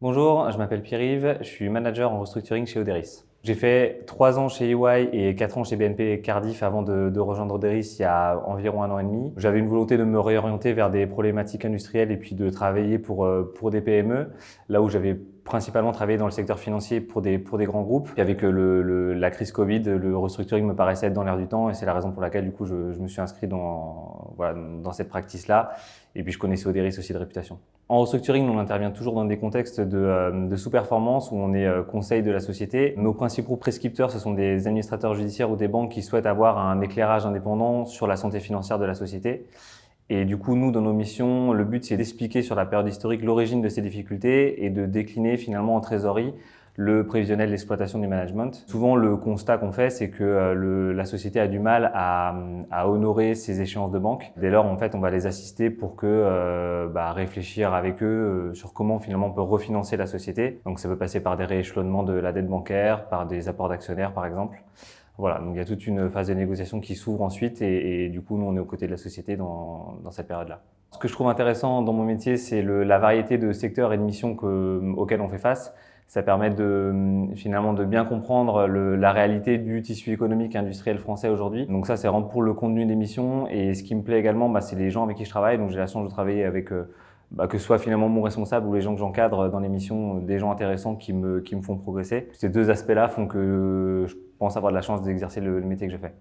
Bonjour, je m'appelle Pierre-Yves, je suis manager en restructuring chez Oderis. J'ai fait 3 ans chez EY et 4 ans chez BNP Cardiff avant de rejoindre Oderis il y a environ 1 an et demi. J'avais une volonté de me réorienter vers des problématiques industrielles et puis de travailler pour des PME, là où j'avais principalement travaillé dans le secteur financier pour des grands groupes. Et avec la crise Covid, le restructuring me paraissait être dans l'air du temps et c'est la raison pour laquelle du coup je me suis inscrit dans cette practice-là. Et puis je connaissais Oderis aussi de réputation. En restructuring, on intervient toujours dans des contextes de sous-performance où on est conseil de la société. Nos principaux prescripteurs, ce sont des administrateurs judiciaires ou des banques qui souhaitent avoir un éclairage indépendant sur la santé financière de la société. Et du coup, nous, dans nos missions, le but, c'est d'expliquer sur la période historique l'origine de ces difficultés et de décliner finalement en trésorerie le prévisionnel d'exploitation du management. Souvent, le constat qu'on fait, c'est que la société a du mal à honorer ses échéances de banque. Dès lors, en fait, on va les assister pour réfléchir avec eux sur comment finalement on peut refinancer la société. Donc, ça peut passer par des rééchelonnements de la dette bancaire, par des apports d'actionnaires, par exemple. Voilà, donc il y a toute une phase de négociation qui s'ouvre ensuite et du coup, nous, on est aux côtés de la société dans cette période-là. Ce que je trouve intéressant dans mon métier, c'est la variété de secteurs et de missions auxquels on fait face. Ça permet finalement de bien comprendre la réalité du tissu économique et industriel français aujourd'hui. Donc ça, c'est vraiment pour le contenu des missions. Et ce qui me plaît également, c'est les gens avec qui je travaille. Donc j'ai la chance de travailler avec que ce soit finalement mon responsable ou les gens que j'encadre dans les missions, des gens intéressants qui me font progresser. Ces deux aspects-là font que je pense avoir de la chance d'exercer le métier que je fais.